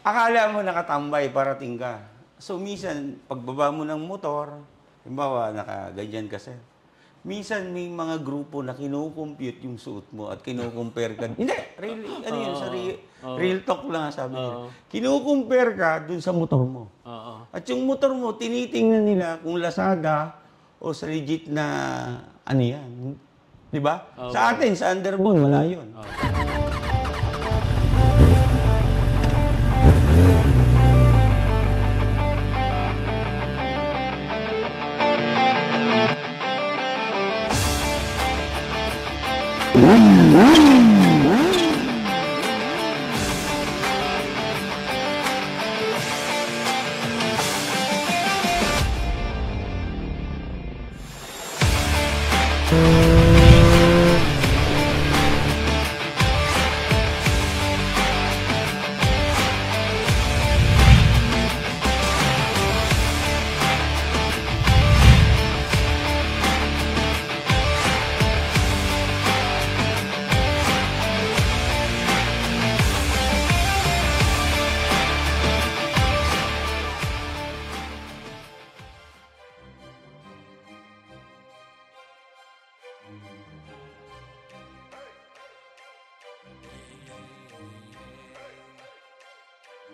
akala mo nakatambay, parating ka. So, minsan, pagbaba mo ng motor, halimbawa, nakaganyan ka, sir. Minsan, may mga grupo na kinukompute yung suot mo at kinukompare ka. Hindi, real, ano yun, sa real talk lang sabi niya. Kinukompare ka dun sa motor mo. At yung motor mo, tinitingnan nila kung Lazada o sa legit na ano yan. Di ba? Sa atin, sa Underbone, wala yun.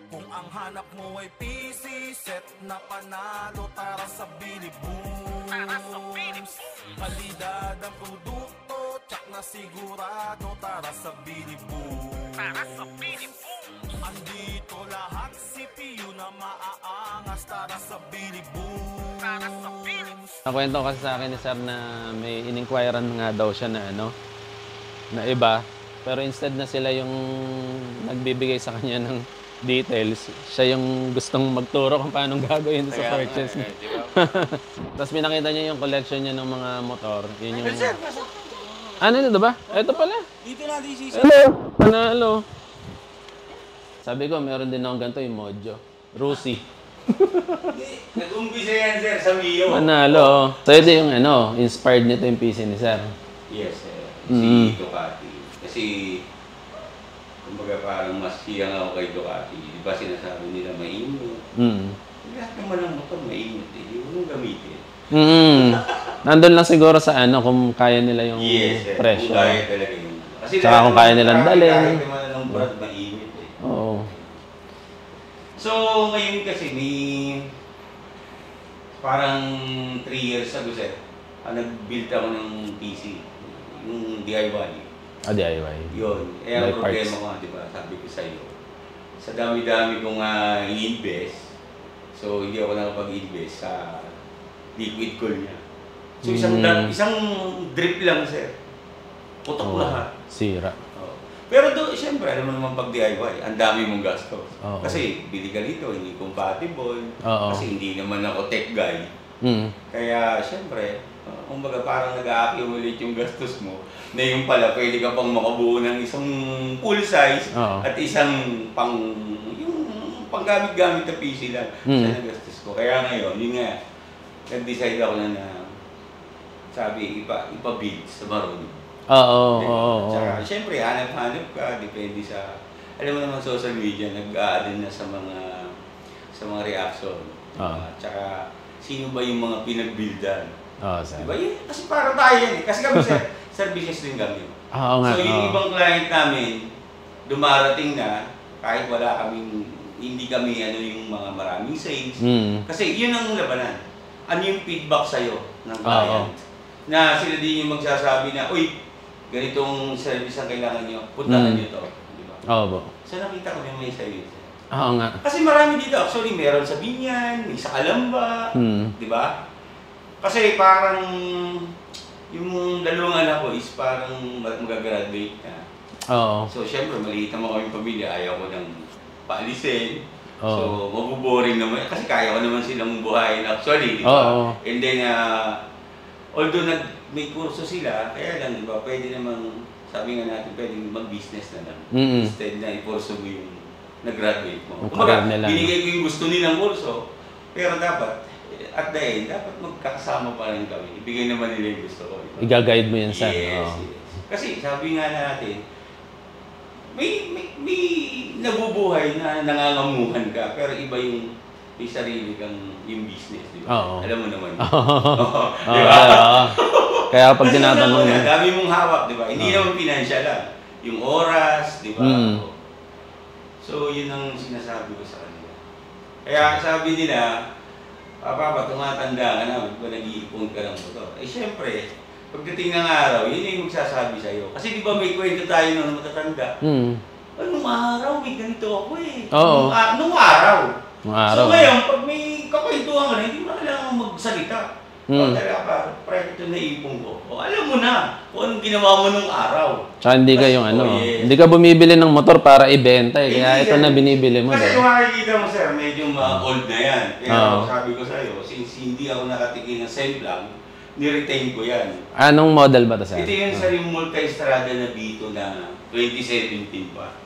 Kung ang hanap mo ay PC set na panalo, tara sa Billy Booms. Kalidad ang produkto, tsak na sigurado, tara sa Billy Booms. Andito lahat, CPU na maaangas, tara sa Billy Booms. Nakwento kasi sa akin ni Sir na may in-inquirean nga daw siya na na iba. Pero instead na sila yung nagbibigay sa kanya ng details, siya yung gustong magturo kung paano gagawin sa purchase niya. Tapos pinakita niya yung collection niya ng mga motor. Yun yung... Ano nito ba? Ito pala. Dito natin si Hello! Panalo. Sabi ko, meron din akong ganito yung Mojo. Rusi. Nag-umpisa yan, sir, sa Mio. Panalo. So ito yung inspired nito yung PC ni Sir. Yes, sir. Si Ducati. Kasi, kumbaga parang mas hiyang ako kay Ducati. Di ba sinasabi nila mainit? Lahat naman ng motor mainit eh. Hindi mo gamitin. Nandun lang siguro sa kung kaya nila yung presyo. Kung kaya talaga yun. Kasi saka kung kaya nilang dalhin. Kahit naman ng brand mainit eh. Oo. So, ngayon kasi may parang 3 years ago, sir, nag-build ako ng PC. Yung DIY. DIY. Yun. Eh, ang problema ko, di ba, sabi ko sa iyo, sa dami-dami kong i-invest, so hindi ako nakapag-invest sa liquid cool niya. So, isang drip lang, sir. Putok lahat. Sira. Pero doon, siyempre, alam mo naman pag DIY, ang dami mong gastos. Kasi, bili ka dito, hindi compatible. Kasi hindi naman ako tech guy. Kaya, siyempre, kumbaga parang nag-a-accumulate yung gastos mo na yung pala pwede ka pang makabuo ng isang full size at isang yung panggamit-gamit na PC lang sa nagastos ko. Kaya ngayon, yun nga, nag-decide ako na sabi, ipa-build sa Maroon. Tsaka, siyempre, hanap-hanap ka, depende sa, alam mo naman social media, nag-a-add na sa mga reaction. Tsaka, sino ba yung mga pinag-buildan? Diba? Kasi para tayo yan eh. Kasi kami services din kami. So yung ibang client namin, dumarating na, kahit wala kaming, hindi kami yung mga maraming sales. Kasi yun ang labanan. Ano yung feedback sa'yo ng client? Na sila din yung magsasabi na, uy, ganitong service ang kailangan nyo, puntahan nyo to. Diba? So nakita ko yung may service. Kasi marami dito. Actually, meron sa Binyan, may sa Calamba, di ba? Kasi parang yung dalawang anak ko is parang mag-graduate na. So, syempre, maliit naman kami pamilya. Ayaw ko nang paalisin. So, mabuboring naman. Kasi kaya ko naman silang buhayin actually, di ba? And then, although may kurso sila, kaya lang, di ba, pwede naman, sabi nga natin, pwedeng mag-business na lang. Instead na i-kurso mo yung nag-graduate mo. Kumbaga, binigay ko yung gusto nilang kurso, pero dapat, at the end, dapat magkakasama pa rin kami. Ibigay naman nila yung gusto ko. I-guide mo yan, Sir. Yes. Kasi sabi nga natin, may nabubuhay na nangangamuhan ka, pero iba yung may sarili kang yung business, di ba? Oo. Alam mo naman. Di ba? Kaya pag tinatanong mo, dami mong hawak, di ba? Hindi naman financial lang. Yung oras, di ba? So, yun ang sinasabi ko sa kanila. Kaya sabi nila, Papa, tumatanda ka na, ba nag-iipon ka ng motor? Eh, syempre, pagdating ng araw, yun yung magsasabi sa'yo. Kasi di ba may kwento tayo nung matatanda? Anong araw, may ganito ako eh. Oo. Anong araw? araw. So ngayon, pag may kakwentuhan ka na, hindi mo na kailangan magsalita. O talaga, pre, ito naipon ko. O alam mo na kung anong ginawa mo nung araw. Tsaka hindi ka yung hindi ka bumibili ng motor para ibenta eh. Kaya ito na binibili mo. Kasi kung makikita mo sir, medyo old na yan. Kaya sabi ko sa'yo, since hindi ako nakatikin ng Semplang, ni-retain ko yan. Anong model ba ito sir? Ito yung sa multi-strada na dito na 2017 pa.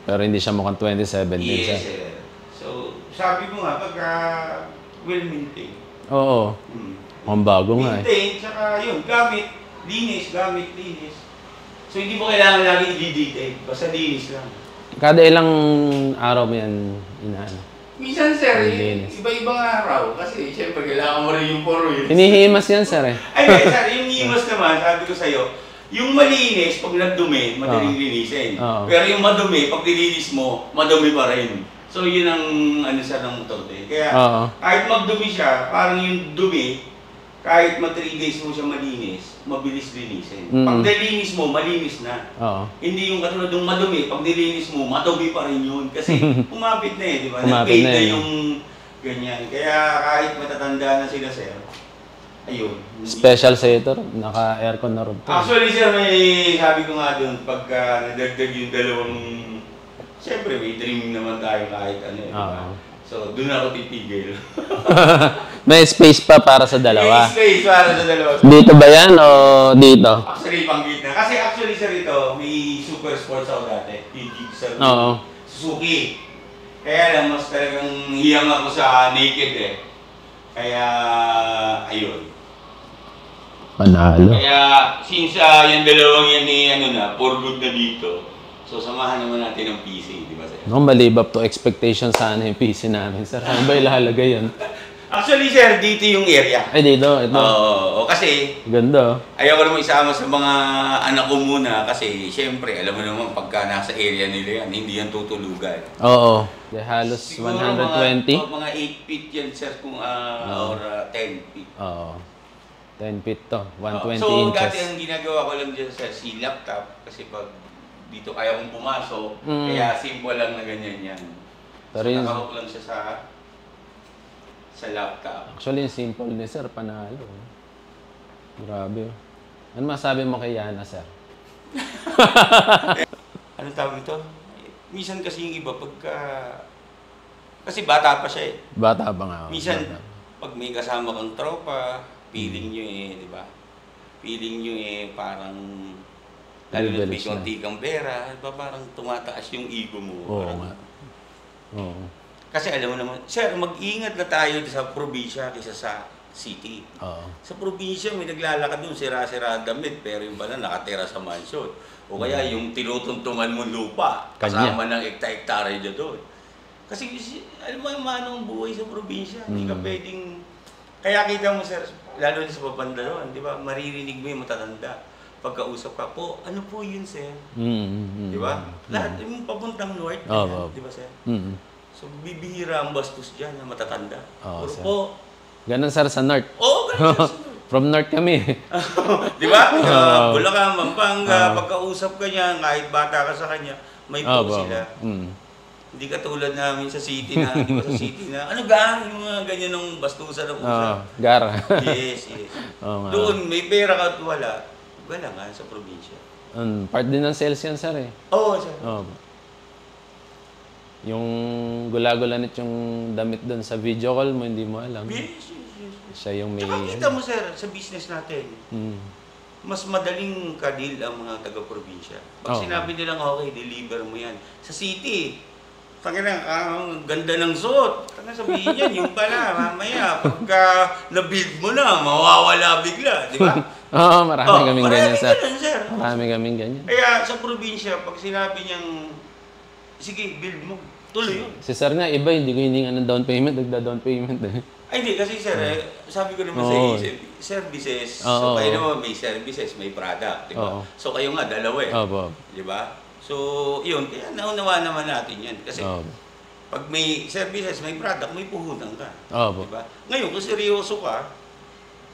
Pero hindi siya mukhang 2017 yes, sir. So, sabi mo nga, pagka well-maintained. Oo. Mukhang bago nga eh. Maintain, tsaka yun, gamit, linis. So, hindi mo kailangan lagi i-detail. Basta linis lang. Kada ilang araw mo yan inaano? Minsan, sir, iba-ibang araw. Kasi, syempre, kailangan mo rin yung poro yun. Hinihimas yan, sir eh. Ay, sir, yung himas naman, sabi ko sa'yo, yung malinis, pag nagdumi, madaling linisin. Pero yung madumi, pag nilinis mo, madumi pa rin. So, yun ang ano siya ng motor din. Kaya, kahit magdumi siya, parang yung dumi, kahit 3 days mo siya malinis, mabilis linisin. Pag nilinis mo, malinis na. Hindi yung katulad ng madumi, pag nilinis mo, madumi pa rin yun. Kasi umapit na eh, di ba? Umapit na yung ganyan. Kaya kahit matatanda na sila, sir, ayun. Special sa ito, naka-aircon na rin. Actually, sir, may sabi ko nga doon, pagka nadagdag yung dalawang, siyempre may dream naman tayo kahit ano eh. So, doon ako titigil. May space pa para sa dalawa? May space para sa dalawa. Dito ba yan o dito? Actually, pang gitna. Kasi actually, sir, ito, may super sports ako dati. Yung Gibson. Suzuki. Kaya lang, mas talagang hiyang ako sa naked eh. Kaya, ayun. Panalo. Kaya, since yung dalawang yan ni, for good na dito, so samahan naman natin ng PC, di ba sir? No, malibap to expectation sana yung PC namin, sir. Ano ba ilalagay yun? Actually, sir, dito yung area. Ay, dito. Ito. Oo, kasi ganda. Ayaw ko naman isama sa mga anak ko muna kasi syempre, alam mo naman pagka nasa area nila yan, hindi yan tutulugan. Oo. Halos siguro 120? Mga 8 feet yan, sir, kung, or 10 feet. Oo. 10 feet to. 120 so, inches. dati ang ginagawa ko lang dyan, sir, si laptop. Kasi pag dito kaya kong pumasok, kaya simple lang na ganyan yan. Pero so, nakahook lang siya sa laptop. Actually, yung simple ni sir, panalo. Grabe. Ano masabi mo kay Yana, sir? Ano tawag ito? Minsan kasi yung iba pagka... Kasi bata pa siya eh. Bata pa nga. Minsan, pag may kasama kang tropa, feeling nyo eh, di ba? Feeling nyo eh, parang... Lalo na may konti kang pera, diba, parang tumataas yung ego mo. Oo nga. Oo. Kasi alam mo naman, sir, mag-ingat na tayo sa probinsya kaysa sa city. Sa probinsya, may naglalakad doon, sira-sira ang damit, pero yung pala nakatira sa mansion. O kaya yung tinutuntungan mo lupa, kasama ng ekta-ektare niya doon. Kasi alam mo yung manong buhay sa probinsya, hindi ka pwedeng... Kaya kita mo, sir, lalo na sa papanda doon, di ba, maririnig mo yung matatanda. Pagkausap ka po, ano po yun, sir? Di ba? Lahat yung papuntang north, di ba, sir? So, bibihira ang bastos dyan na matatanda. Puro po. Ganun, sir, sa north. Oo, ganun, sir, sa north. From north kami. Di ba? Bulacan, Pampanga, pagkausap ka niya, kahit bata ka sa kanya, may po sila. Hindi katulad namin sa city na, di ba sa city na, ano ga? Yung mga ganyan ng bastusan ng usap. Gara. Yes. Doon, may pera ka at wala. Wala nga sa probinsya. Part din ng sales yan, sir eh. Oo, sir. Yung gula-gulanit yung damit doon sa video call mo, hindi mo alam. Yes. Siya yung may... Tsaka kita mo, sir, sa business natin, mas madaling kadil ang mga taga-probinsya. Pag sinabi nilang, okay, deliver mo yan. Sa city, ang ganda ng suot. Sabihin yan, yung pala, mamaya, pagka na-build mo na, mawawala bigla, di ba? Oo, marami kaming ganyan, sir. Sir. Marami kaming ganyan. Kaya sa probinsya, pag sinabi niyang sige, build mo. Tuloy yun. Si sir nga, iba, hindi ko hiningan ng down payment, nagda-down payment eh. Ay, hindi. Kasi sir, sabi ko naman sa services. So, kayo naman may services, may product. Diba? So, kayo nga, dalawa eh. Diba? So, yun. Kaya naunawa naman natin yan. Kasi, pag may services, may product, may puhunan ka. Diba? Ngayon, kung seryoso ka,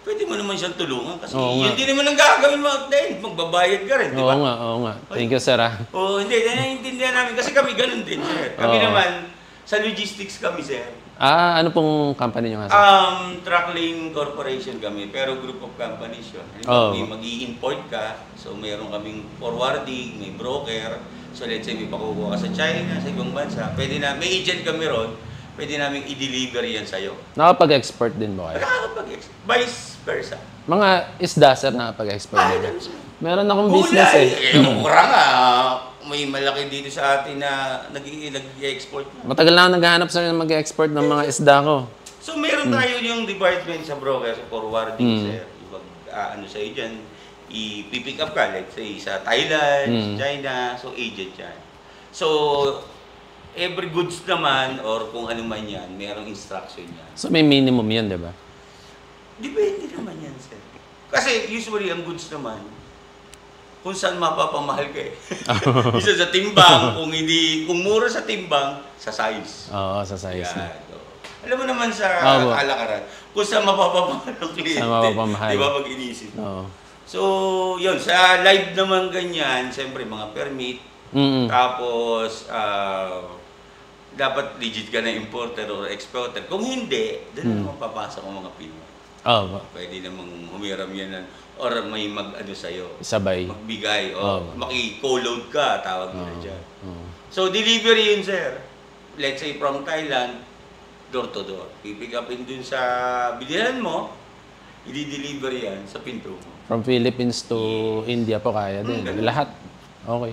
pwede mo naman siyang tulungan. Kasi yun din naman ang gagawin mo at the end. Magbabayad ka rin, diba? Oo nga. Thank you, sir. Hindi. Naiintindihan namin. Kasi kami ganun din, sir. Kami naman, sa logistics kami, sir. Ano pong company nyo nga, sir? Tracklane Corporation kami, pero group of companies yun. May mag-i-import ka, so mayroon kaming forwarding, may broker. So let's say may pakukuha ka sa China, sa ibang bansa, may agent kami ron, pwede namin i-deliver yan sa'yo. Nakapag-export din ba kayo? Nakakapag-export. Vice versa. Mga isda, sir, nakapag-export din. Meron akong business eh. Mura nga. May malaki dito sa atin na nag-i-export. Matagal na ako naghahanap sa mag-export ng mga isda ko. So meron tayo yung department sa broker, sa forwarding, sir. Ano sa'yo dyan, i-pick up ka, let's say, sa Thailand, China, so agent yan. So, every goods naman, or kung ano man yan, merong instruction yan. So may minimum yan, di ba? Depende naman yan, sir. Kasi usually, ang goods naman, kung saan mapapamahal ka eh. Isa sa timbang, kung mura sa timbang, sa size. Oo, sa size na. Alam mo naman sa kalakaran, kung saan mapapamahal ang kliyente. Saan mapapamahal. Di ba mag-inisip? Oo. So, yun, sa live naman ganyan, siyempre mga permit, tapos, dapat legit ka na importer or exporter. Kung hindi, doon naman papasok ang mga Pinoy. Pwede namang humiram yan or may mag-ano sa'yo. Sabay. Magbigay o maki-co-load ka, tawag nila dyan. So, delivery yun, sir. Let's say from Thailand, door to door. Pipick upin dun sa bilihan mo, i-deliver yan sa pinto mo. From Philippines to India po kaya din. Lahat. Okay.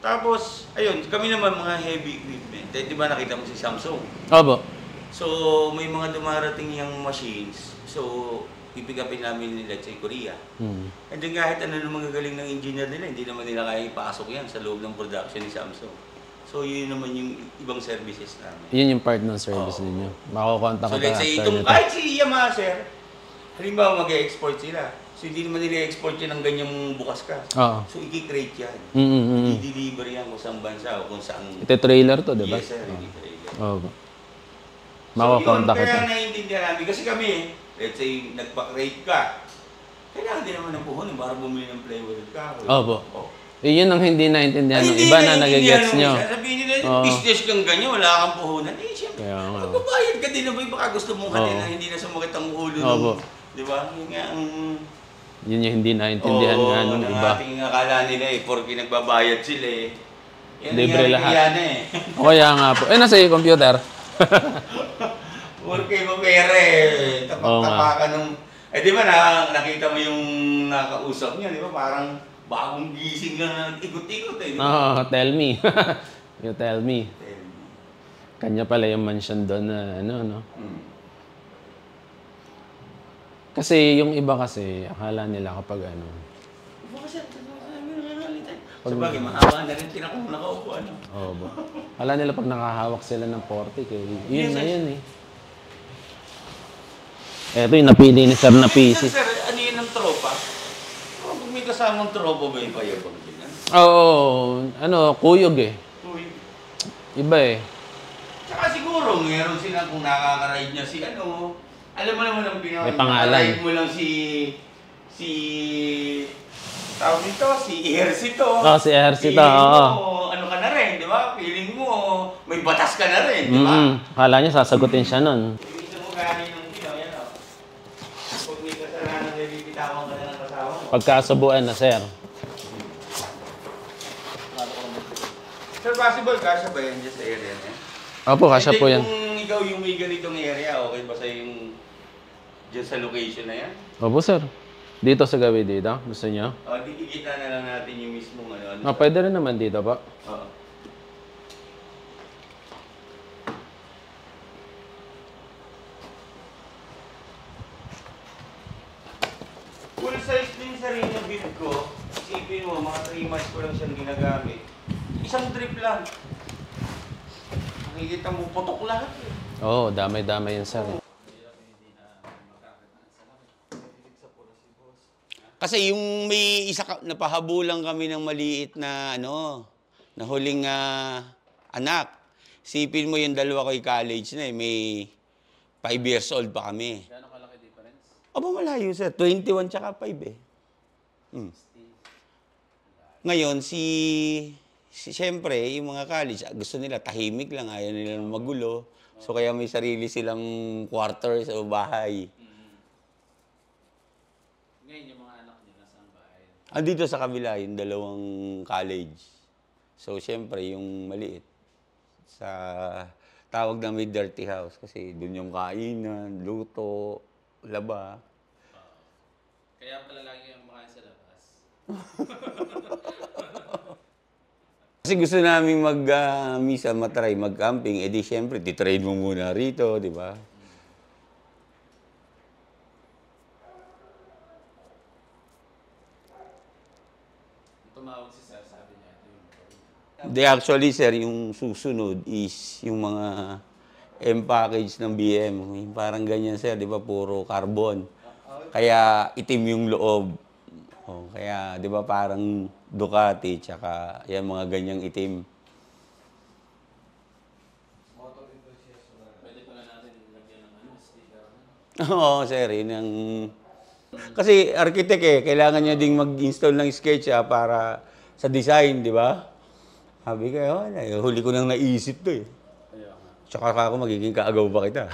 Tapos, ayun, kami naman mga heavy equipment. Di ba nakita mo si Samsung? Opo. So, may mga dumarating yung machines. So, pipick upin namin, let's say, Korea. And then kahit ano naman gagaling ng engineer nila, hindi naman nila kaya ipasok yan sa loob ng production ni Samsung. So, yun naman yung ibang services namin. Yun yung part ng service ninyo. Makukontak ka. So, let's say, kahit si Yamaha, sir, halimbawa mag-e-export sila. So, hindi naman nila export yan ng ganyang bukas ka. So, i-crate yan. I-deliver yan kung saan bansa o kung saan... Ito trailer to, diba? Yes, sir. I-trailer. So, yun, kaya naiintindihan namin. Kasi kami, let's say, nagpa-crate ka. Kailangan din naman ng puhunin para bumili ng plywood ka. Yun ang hindi naintindihan ng iba na nagagets nyo. Sabihin nila, business kang ganyan, wala kang puhunan. Eh, siyempre, magbabayad ka din naman. Baka gusto mong kanina, hindi na sumakit ang ulo. Di ba? Yun nga ang... Yun yung hindi naintindihan nga nung iba. Ating akala nila eh, porque nagbabayad sila eh. Libre lahat. Kaya nga po. Nasa yung computer. Porque mapera eh. Tapak-tapakan nung... di ba nakita mo yung nakausap niya, di ba? Parang bagong gising na ikot-ikot eh. Tell me. You tell me. Kanya pala yung mansion doon na no? Kasi yung iba kasi, akala nila kapag ano... Sabagay, mahaba na rin nakaupo ano. Akala nila pag nakahawak sila ng 40, yun na yun eh. Eto yung napili ni Sir na PC. Sir, ano yun ang tropa? Pag may kasamang tropa ba yung payabang din? Kuyog eh. Kuyog. Iba eh. Tsaka siguro, meron sila kung nakaka-ride niya si ano. Alam mo naman ang Pinoy. May pangalan. Ride mo lang si tawag nito, si Ejercito. Si Ejercito, mo, ano ka na rin, di ba? Feeling mo, may batas ka na rin, di ba? Akala niya sasagutin siya nun. Hindi mo gani ng Pinoy, ano? Pag may kasalanan, bibitawan ka na ng kasama mo. Pagkasubuan na, sir. Sir, possible kasya ba yan dyan sa area niya? Opo, kasya po yan. Kung ikaw yung may ganitong area, okay ba sa yung dyan sa location na yan? Opo, sir. Dito sa gabi dito? Gusto niyo? Dikita na lang natin yung mismong ano. Pwede rin naman dito pa. Oo. Full size din sa rin yung build ko. Isipin mo, mga 3 months ko lang siyang ginagamit. isang drip lang. Nakikita mo, putok lahat eh. Oo, damay-damay yan, sir. Kasi yung may napahabulan kami ng maliit na na huling anak. Sipin mo yung dalawa ko'y college na eh, may 5 years old pa kami. Gano'ng kalaki difference? Aba, malayo sir. 21 tsaka 5 eh. Ngayon, siyempre, yung mga college, gusto nila tahimik lang, ayaw nila magulo. So kaya may sarili silang quarters o bahay. Ngayon, yung mga anak nila saan bahay? Andito sa kabila, yung dalawang college. So siyempre, yung maliit, sa tawag na may dirty house kasi doon yung kainan, luto, laba. Kaya pala lagi yung makain sa labas. Kasi gusto namin mag-misa, matry, mag-camping, edi siyempre, titrade mo muna rito, di ba? Tumawag si sir, sabi niya. They actually, sir, yung susunod is yung mga M-package ng BM. Yung parang ganyan, sir, di ba? Puro carbon. Kaya itim yung loob. Oh, kaya, di ba, parang Ducati, tsaka yan, mga ganyang itim. Pwede pala natin lagyan ng sticker. Oo, sir, yun ang... Kasi architect eh, kailangan niya ding mag-install ng sketch para sa design, di ba? Sabi ko, huli ko nang naisip to eh. Tsaka ako magiging kaagaw ba kita?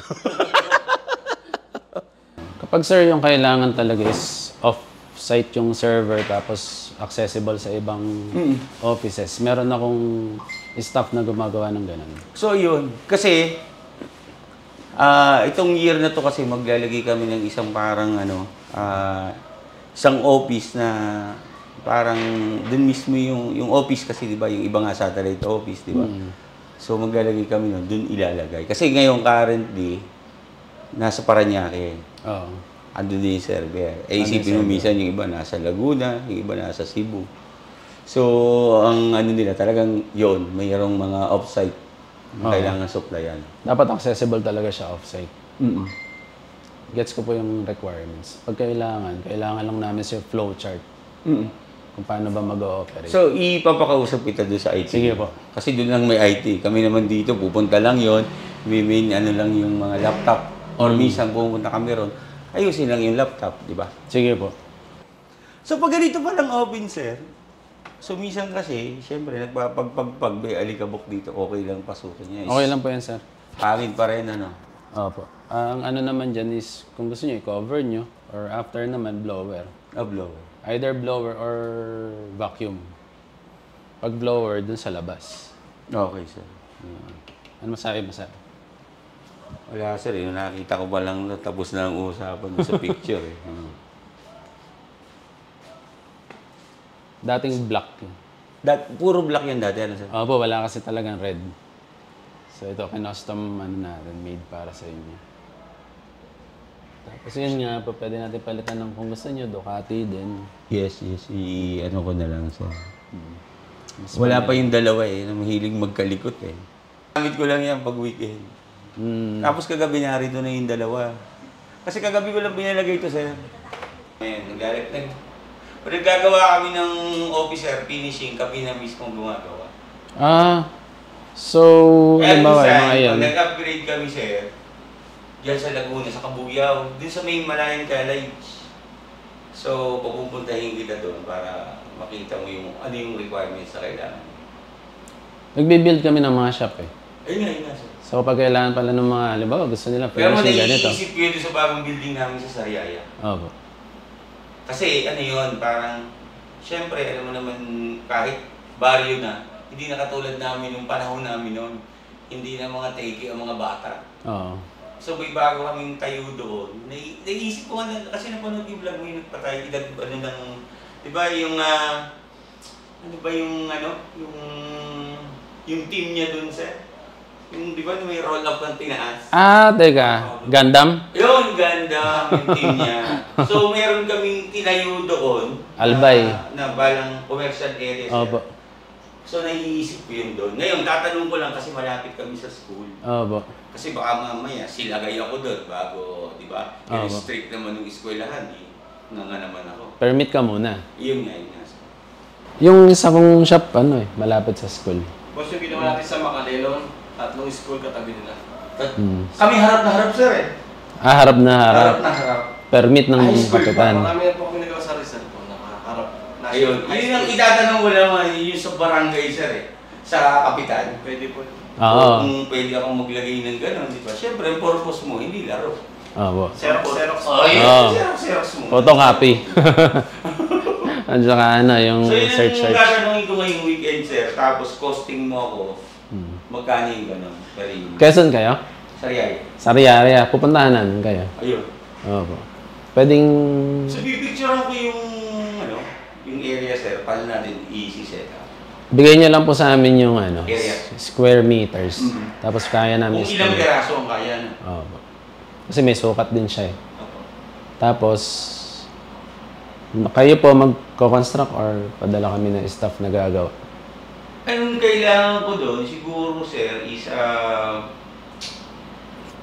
Kapag sir, yung kailangan talaga is off-site yung server tapos accessible sa ibang offices, meron akong staff na gumagawa ng ganun. So yun, kasi itong year na to kasi maglalagay kami ng isang parang isang office na parang dun mismo yung office kasi, di ba, yung iba nga satellite office, di ba? So maglalagay kami nun, dun ilalagay. Kasi ngayon currently nasa Parañaque. Oo. Andun din yung server. Isipin mo minsan yung iba nasa Laguna, yung iba nasa Cebu. So ang nila talagang yon, mayroong mga off-site na kailangan supplyan. Dapat accessible talaga siya off-site. Gets ko po yung requirements. Pag kailangan lang namin siya flow chart. Kung paano ba mag-ooperate. So, ipapakausap kita doon sa IT. Sige po. Kasi doon lang may IT. Kami naman dito, pupunta lang yon. May lang yung mga laptop. Or minsan pupunta kami ron, ayusin lang yung laptop, di ba? Sige po. So, pag ganito pa lang open, sir, so minsan kasi, siyempre, nagpapagpagpag, may alikabok dito, okay lang pasukin niya. Okay lang po yan, sir. Hangin pa rin, Opo. Ang naman dyan is, kung gusto nyo, i-cover nyo, or after naman, blower. Blower. Either blower or vacuum. Pag blower, dun sa labas. Okay, sir. Ano masabi? Wala, sir. Nakita ko pa lang tapos na ang usapan sa picture. Dating black. Puro black yan dati, sir? Opo, wala kasi talagang red. So ito, kinustom natin, made para sa inyo. Tapos yun nga, pwede natin palitan ng kung gusto nyo, Ducati din. Yes. Ano ko na lang, sir. Wala pa yung dalawa na mahilig magkalikot eh. Gamit ko lang yan pag weekend. Tapos kagabi narito na yung dalawa. Kasi kagabi ko lang binalagay ito, sir. Ngayon, naggagawa kami ng officer finishing, kami na mismo gumagawa. So, halimbawa, mga yan. Pag nag-upgrade kami, sir, diyan sa Laguna, sa Kabugyaw, dun sa may Malayan College. So, pupuntahin kita doon para makita mo ano yung requirements na kailangan. Nagbe-build kami ng mga shop eh. Ayun nga, sir. So, pag kailangan pala ng mga, halimbawa, gusto nila Pero finishing ganito. naiisip ko yun sa bagong building namin sa Sariaya. Opo. Kasi yun, parang, syempre, alam mo naman, kahit baryo na, hindi na katulad namin nung panahon namin noon. Hindi na mga teki o mga bata. Oo. So may bago kaming tayo doon. Naisip ko nga, kasi napanood yung vlog mo yung nagpatay, di ba yung, yung team niya doon, sir? Yung, di ba, may roll up ng tinaas? Teka. Gundam? Yun, Gundam, yung team niya. So meron kaming tinayo doon. Albay. Na balang commercial area, sir. Opo. So naiisip ko yun doon. Ngayon, tatanong ko lang kasi malapit kami sa school. Opo. Kasi baka mamaya silagay ako doon bago, di ba? Yung strict naman yung eskwelahan, nga naman ako. Permit ka muna. Yun nga, yun nga. Yung isa kong shop, malapit sa school. Boss, yung ginawa natin sa Makalelon, 3 school katabi nila. Kami harap na harap, sir eh. Harap na harap. Harap na harap. Permit ng kapitan. Marami na po kami nagawa sa Rizal po, nakaharap. Ayun, yun ang itatanong ko naman, yung sa barangay, sir eh. Sa kapitan. Pwede po. Oo. Kung pwede akong maglagay ng gano'n, di ba? Siyempre, ang purpose mo, hindi laro. Opo. Xerox. Xerox mo. Photocopy. At saka yung so, yun search. So, yung gaganungin ko ngayong weekend, sir. Tapos, costing mo ako. Magkano yung gano'n? Quezon kayo? Sariay. Sariaya. Pupuntahan namin kayo. Ayun. Opo. Pwedeng... So, bibicturean ko yung, yung area, sir. Paano natin easy set up? Bigay niyo lang po sa amin yung area. Square meters. Tapos kaya namin... Kung ilang peraso ang kaya na. Opo. Kasi may sukat din siya eh. Tapos... Kayo po magko-construct or padala kami ng staff na gagawa? Anong kailangan ko doon, siguro, sir, is...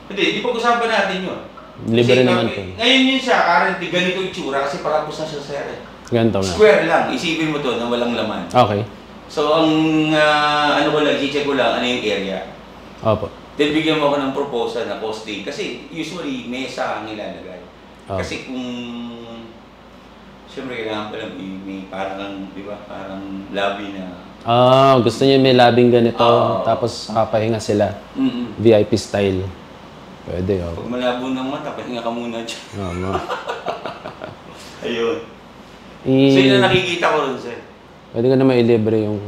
Hindi, di pag-usapan natin yun. Libre kasi naman po. Ngayon yun siya, currently, ganito yung tsura kasi parapos na siya, sir. Ganito na. Square lang, isipin mo to na walang laman. Okay. So, ang ano ko lang, i-check ko lang ano yung area. Opo. Then, bigyan mo ako ng proposal na costing. Kasi, usually, mesa ang ilalagay. Kasi kung... Siyempre, kailangan pa lang may parang, di ba, parang lobby na... Gusto niyo may labing ganito, tapos papahinga sila. VIP style. Pwede, Pag malabo ng mata, pahinga ka muna dyan. Ayun. So, yun na nakikita ko rin, sir. Pwede ka na mailibre yung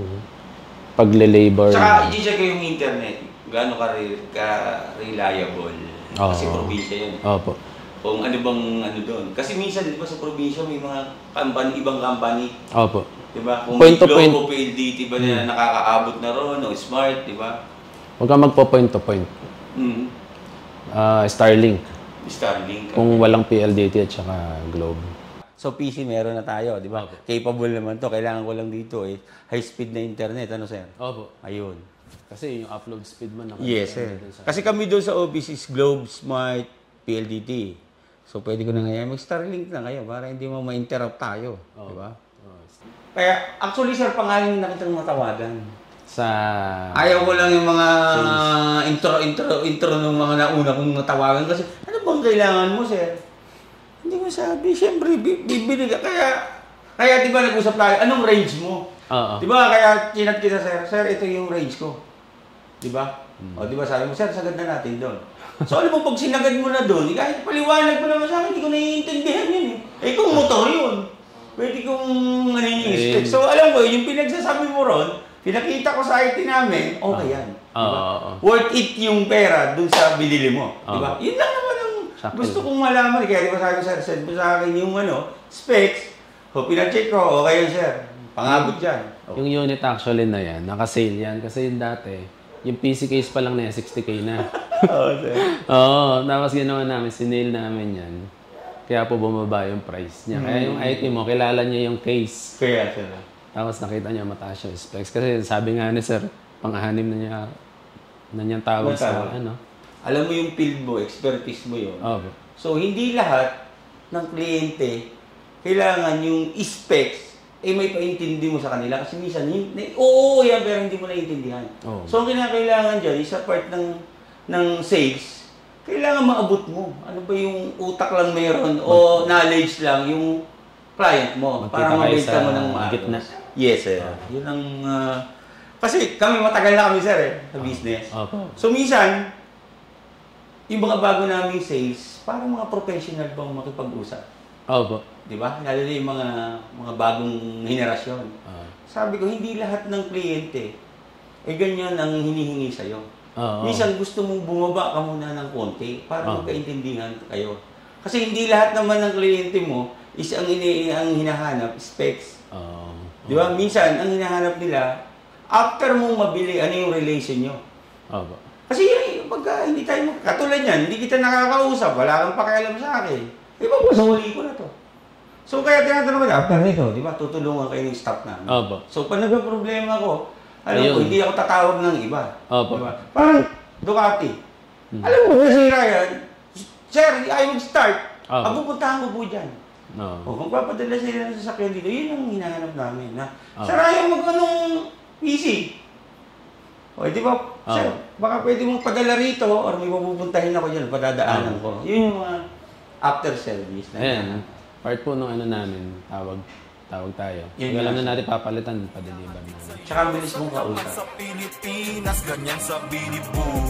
pagle-labor. Tsaka, i-check ko yung internet. Gaano ka-reliable. Kasi probinsya yun. Opo. Kung ano bang ano doon. Kasi minsan, di ba sa probinsya may mga ibang company. Opo. Di ba? Kung point may to point. Globo, PLDT ba na nakakaabot na ron, o Smart, di ba? Huwag ka magpo-point to point. Starlink. Starlink. Kung walang PLDT at saka Globe. So PC meron na tayo, di ba? Capable naman to. Kailangan ko lang dito high speed na internet. Ano, sir? Opo. Ayun. Kasi yung upload speed mo Yes, sir. Kasi kami doon sa office is Globe, Smart, PLDT. So pwede ko na ngayon mag-Starlink na kayo para hindi mo ma-interrupt tayo. Di ba? Kaya actually, sir, pangalan na kitang matawagan. Ayaw ko lang yung mga intro ng mga nauna kong natawagan kasi ano bang kailangan mo, sir? Hindi mo sabi. Siyempre, bibili ka. Kaya di ba nag-usap tayo, anong range mo? Di ba kaya chinat kita, sir? Sir, ito yung range ko. Di ba? O di ba sabi mo, sir, sagad na natin doon. So ano mo, pag sinagad mo na doon, kahit paliwanag mo naman sa akin, hindi ko naiintindihan yun eh. Kung motor yun, pwede kong naninigistik. So alam ko, yung pinagsasabi mo ron, pinakita ko sa IT namin, okay yan. Diba? Worth it yung pera dun sa binili mo. Diba? Yun lang naman ang gusto kong malaman. Kaya di ba sabi ko, sir, send mo sa akin yung specs. So pinacheck ko, okay yun, sir. Pangabot yan. Yung unit actually na yan, naka-sale yan. Kasi yung dati, yung PC case pa lang na yan, 60K na. Oo, sir. Oo, tapos ginawa namin, sinail namin yan. Kaya po bumaba yung price niya. Kaya yung item mo, kilala niya yung case. Kaya, sir. Tapos nakita niya mataas yung specs. Kasi sabi nga ni sir, pang-ahanim na niyang tawag sa ano. Alam mo yung field mo, expertise mo yun. Okay. So, hindi lahat ng kliyente kailangan yung specs may paintindi mo sa kanila. Kasi minsan, oo yan, pero hindi mo naiintindihan. So, ang kinakailangan dyan, sa part ng sales, kailangan maabot mo. Ano ba yung utak lang meron o knowledge lang yung client mo para mabenta mo ng gitna. Yes, sir. Yun ang... kasi kami matagal na kami, sir, sa business. So, minsan, yung mga bago naming sales, parang mga professional bang makipag-usap. Opo. Di ba? Lalo na yung mga bagong henerasyon. Sabi ko, hindi lahat ng kliyente ganyan ang hinihingi sa'yo. Minsan gusto mong bumaba ka muna ng konti para magkaintindihan kayo. Kasi hindi lahat naman ng kliyente mo is ang hinahanap, specs. Di ba? Minsan, ang hinahanap nila, after mong mabili, ano yung relation nyo. Kasi pagka hindi tayo, katulad yan, hindi kita nakakausap, wala kang pakialam sa akin. Pasahuli ko na to. So kaya tinatanong ko, after nito, di ba, tutulungan kayo ng staff namin. So pag nagka-problema ko, Alam Ayun. ko, hindi ako tatawag ng iba. Opo. Diba? Parang Ducati. Alam mo, masira yan. Sir, ayaw mag-start. Pupuntahan ko po dyan. O, kung papadala sila ng sasakyan dito, yun ang hinahanap namin. Sir, ayaw mag-anong PC. O, di ba, sir, baka pwede mong padala rito or may mapupuntahin ako dyan, padadaanan ko. Yun yung mga after service. Ayan, part po nung ano namin, tawag tayo. Yung alam na natin papalitan, pa-deliver namin. Tsaka ang bilis mong kausap. Sa Pilipinas, ganyan sa Bilibong.